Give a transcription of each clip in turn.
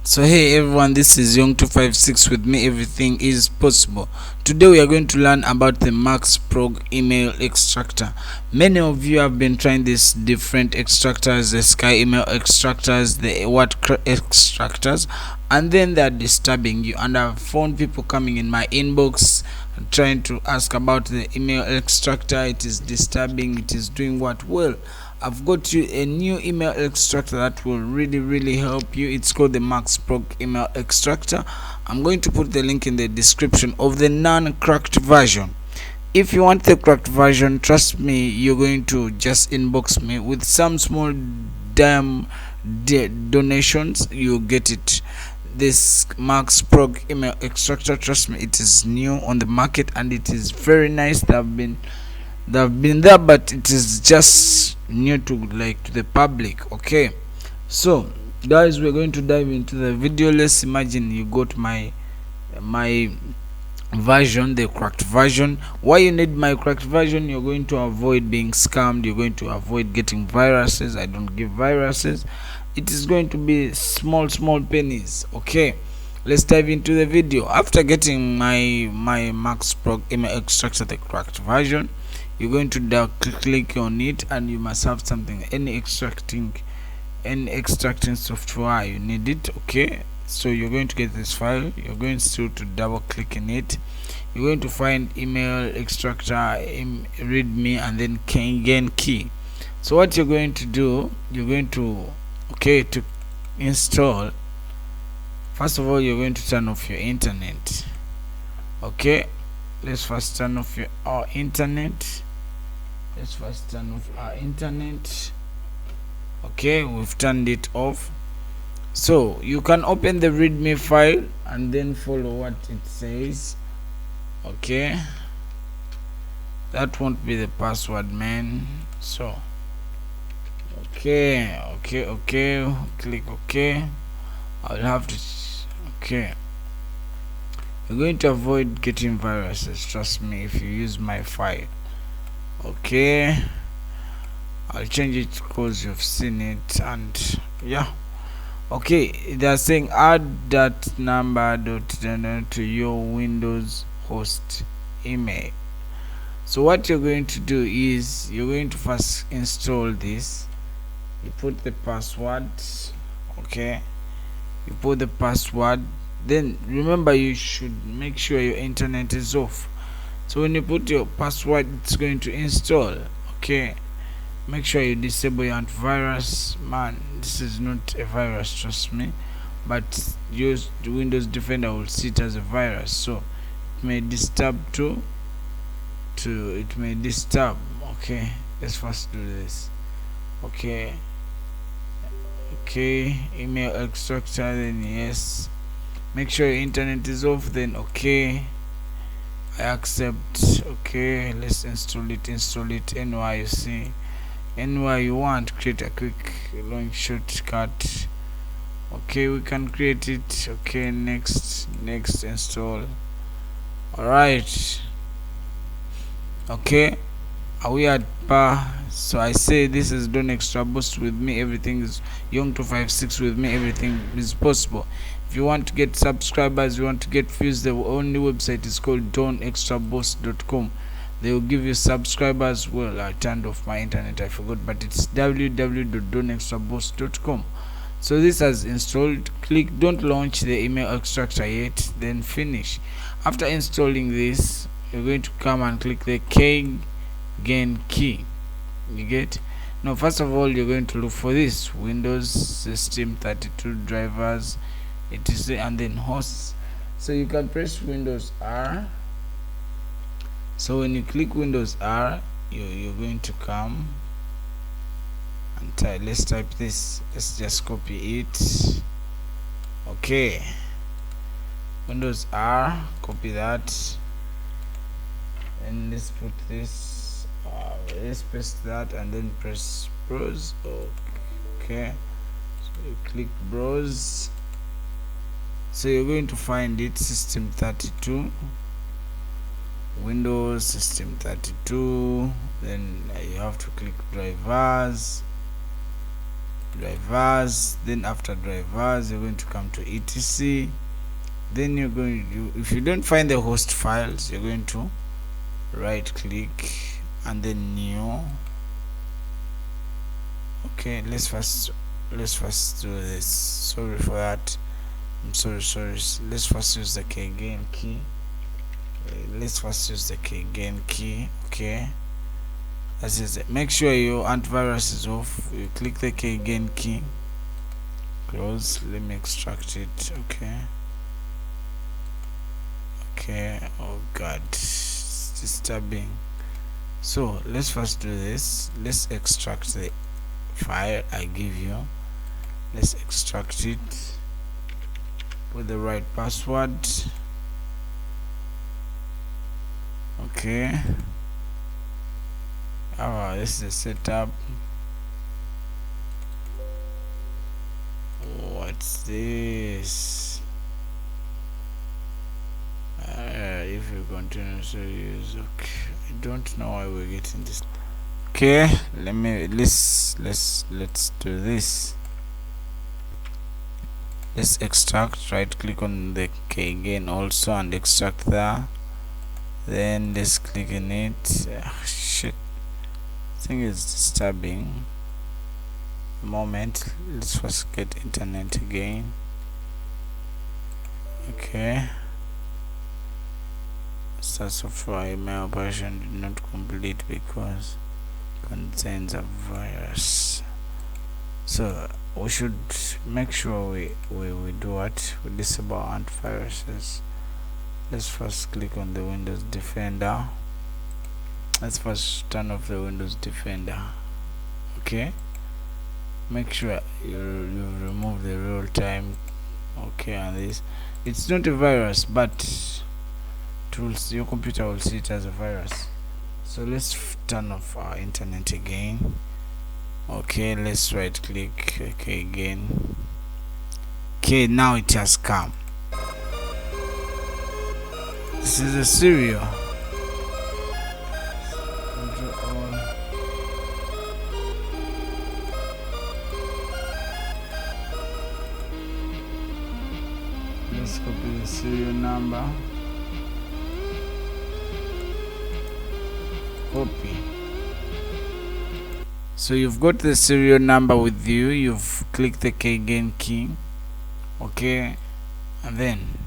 So hey everyone, this is Yong256. With me everything is possible. Today we are going to learn about the Maxprog email extractor. Many of you have been trying these different extractors, the sky email extractors, the extractors, and then they're disturbing you. And I've found people coming in my inbox trying to ask about the email extractor. It is disturbing, it is doing what? Well, I've got you a new email extractor that will really help you. It's called the Maxprog email extractor. I'm going to put the link in the description of the non-cracked version. If you want the cracked version, trust me, you're going to just inbox me with some small donations. You get it. This Maxprog email extractor, trust me, it is new on the market and it is very nice. They've been there, but it is just new to the public. Okay, so guys, we're going to dive into the video. Let's imagine you got my version, the cracked version. Why you need my cracked version? You're going to avoid being scammed, you're going to avoid getting viruses. I don't give viruses. It is going to be small pennies. Okay, let's dive into the video. After getting my Maxprog email extractor, the cracked version, you're going to click on it, and you must have something, any extracting software, you need it. Okay, so you're going to get this file, you're going to double click in it, you're going to find email extractor, readme, and then gain key. So what you're going to do, you're going to to install, first of all you're going to turn off your internet. Okay, let's first turn off our internet. Okay, we've turned it off. So you can open the readme file and then follow what it says. Okay, that won't be the password, man. So okay, click OK. I'll have to okay, you're going to avoid getting viruses, trust me, if you use my file. Okay, I'll change it because you've seen it, and yeah. Okay, they're saying add that number to your Windows host email. So what you're going to do is you're going to first install this. You put the password. Okay, you put the password, then remember you should make sure your internet is off. So when you put your password, it's going to install. Okay, make sure you disable your antivirus. Man, this is not a virus, trust me, but use the Windows Defender will see it as a virus, so it may disturb it may disturb. Okay, let's first do this. Okay, email extractor, then yes, make sure your internet is off, then okay, I accept. Okay, let's install it anywhere you see, anywhere you want. Create a quick long shortcut. Okay, we can create it. Okay, next install. Alright, okay, are we at par? So I say this is Don Extra Boost. With me everything is Yong256. With me everything is possible. If you want to get subscribers, you want to get views, the only website is called donextraboost.com. They will give you subscribers. Well, I turned off my internet, I forgot, but it's www.donextraboost.com. so this has installed. Click don't launch the email extractor yet, then finish. After installing this, you're going to come and click the gain key. You get? Now first of all, you're going to look for this Windows System 32 drivers, etc., and then hosts. So you can press Windows R. So when you click Windows R, you're going to come and let's type this. Let's just copy it. Okay, Windows R, copy that, and let's put this. Let's paste that and then press browse. Okay, so you click browse. So you're going to find it, System 32, Windows System 32. Then you have to click drivers. drivers. Then after drivers, you're going to come to etc. Then you're going to, if you don't find the host files, you're going to right click and then new. Okay, let's first do this. Sorry for that. I'm sorry. Let's first use the keygen key. Let's first use the keygen key. Okay, that's it. Make sure your antivirus is off. You click the keygen key, close. Let me extract it. Okay, oh god, it's disturbing. So let's first do this. Let's extract the file I give you. Let's extract it with the right password. Okay, this is the setup. What's this? If you continue to use, okay, I don't know why we're getting this. Okay, let's do this. Let's extract. Right click on the key again also and extract there. Then let's click in it. Shit, I think it's disturbing. A moment, let's first get internet again. Okay, start software email operation did not complete because contains a virus. So we should make sure we do what? We disable antiviruses. Let's first click on the Windows Defender. Let's first turn off the Windows Defender. Okay, make sure you remove the real time. Okay, and this, it's not a virus, but your computer will see it as a virus. So let's turn off our internet again. Okay, let's right click. Okay, again. Okay, now it has come. This is a serial. Let's copy the serial number. Copy. So you've got the serial number with you. You've clicked the keygen key. Okay, and then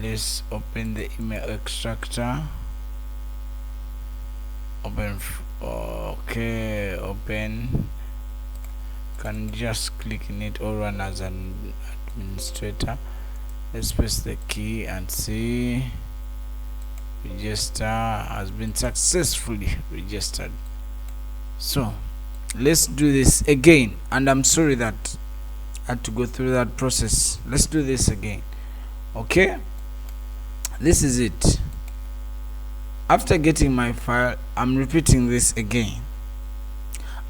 let's open the email extractor. Open. Open. Can just click in it or run as an administrator. Let's press the key and see. Register has been successfully registered. So let's do this again, and I'm sorry that I had to go through that process. Let's do this again. Okay, this is it. After getting my file, I'm repeating this again.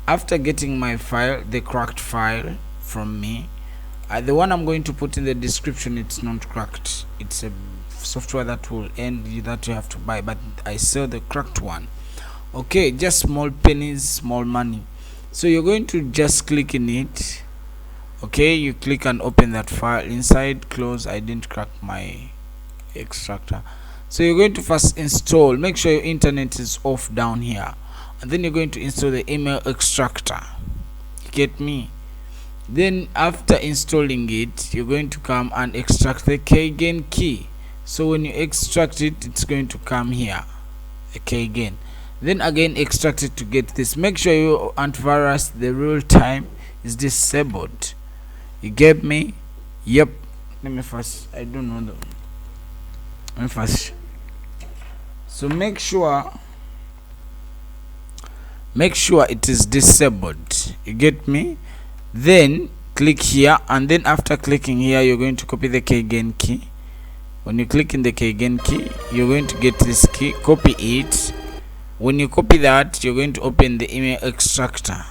After getting my file, the cracked file from me, the one I'm going to put in the description, it's not cracked. It's a software that will end that you have to buy, but I sell the cracked one. Okay, just small pennies, small money. So you're going to just click in it. Okay, you click and open that file inside. Close. I didn't crack my extractor. So you're going to first install. Make sure your internet is off down here, and then you're going to install the email extractor. You get me? Then after installing it, you're going to come and extract the keygen key. So when you extract it, it's going to come here, the keygen. Then again extract it to get this. Make sure your antivirus, the real time, is disabled. You get me? Yep. Let me first, I don't know though. Let me first. So make sure it is disabled. You get me? Then click here, and then after clicking here, you're going to copy the keygen key. When you click in the keygen key, you're going to get this key. Copy it. When you copy that, you're going to open the email extractor.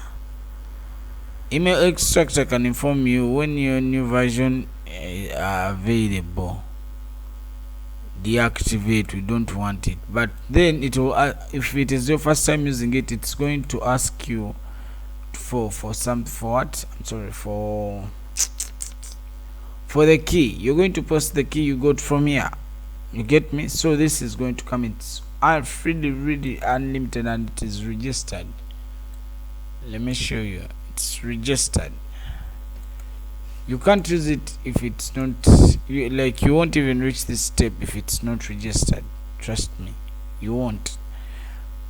Email extractor can inform you when your new version are available. Deactivate, we don't want it. But then it will, if it is your first time using it, it's going to ask you for what, I'm sorry, for the key. You're going to post the key you got from here. You get me? So this is going to come. It's really unlimited, and it is registered. Let me show you. It's registered. You can't use it if it's not, you won't even reach this step if it's not registered. Trust me, you won't.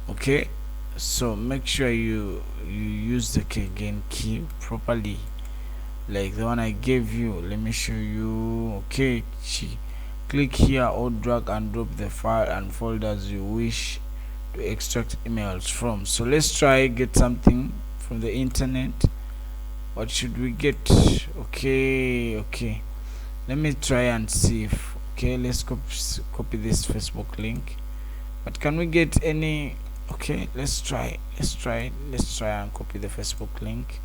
Okay, so make sure you use the key properly, like the one I gave you. Let me show you. Okay, click here or drag and drop the file and folders you wish to extract emails from. So let's try get something from the internet. What should we get? Okay, let me try and see if, okay, let's copy this Facebook link. But can we get any? Okay, let's try and copy the Facebook link.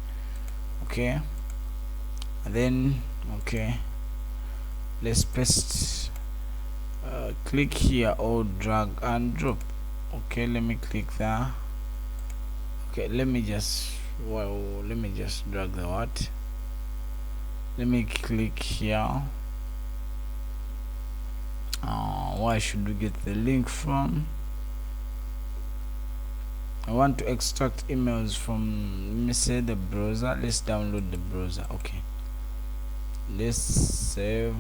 Okay, and then okay, let's paste, click here or drag and drop. Okay, let me click there. Okay, let me just drag the what. Let me click here. Where should we get the link from? I want to extract emails from, let me say, the browser. Let's download the browser. Okay, let's save,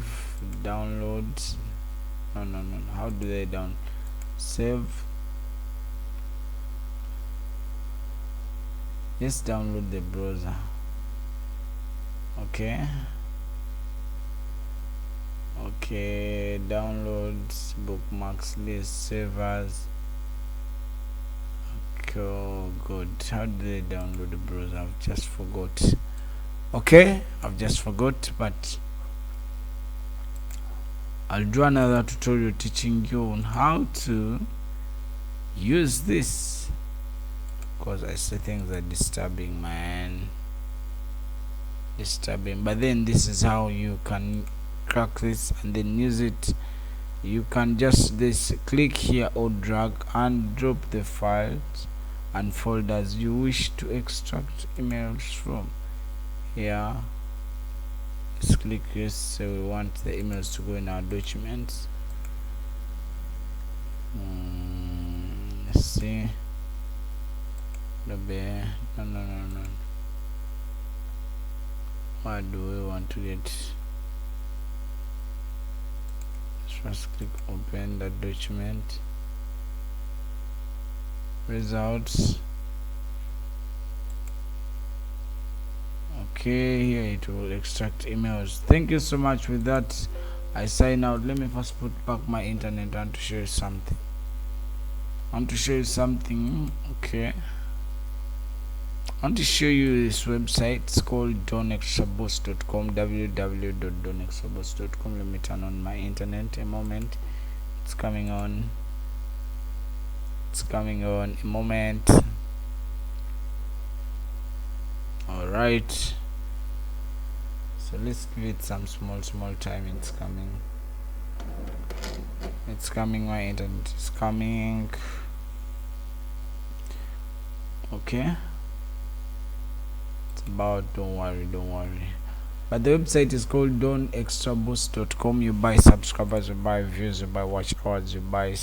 download. No, how do they save? Let's download the browser. Okay, downloads, bookmarks, list, save as. Oh good, how do they download the browser? I've just forgot. Okay, but I'll do another tutorial teaching you on how to use this, because I see things are disturbing, but then this is how you can crack this and then use it. You can just click here or drag and drop the files and folders you wish to extract emails from. Here, let's click yes. So we want the emails to go in our documents. Let's see. No. What do we want to get? Let's first click open the document. Results. Okay, here it will extract emails. Thank you so much. With that, I sign out. Let me first put back my internet. I want to show you something. Okay, I want to show you this website. It's called donextraboost.com. www.donextraboost.com. Let me turn on my internet a moment. It's coming on a moment. All right, so let's give it some small time. It's coming. My internet is coming. Okay, it's about, don't worry, but the website is called donextraboost.com. You buy subscribers, you buy views, you buy watch hours, you buy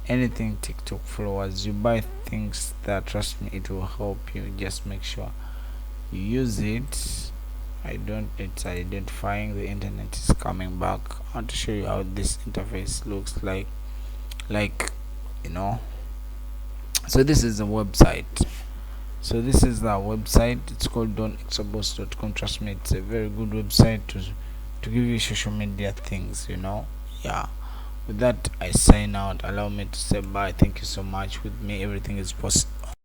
anything, TikTok followers, you buy things that, trust me, it will help you. Just make sure you use it. It's identifying. The internet is coming back. I want to show you how this interface looks like so this is the website. It's called donextraboost.com. Trust me, it's a very good website to give you social media things. Yeah. With that, I sign out. Allow me to say bye. Thank you so much. With me, everything is possible.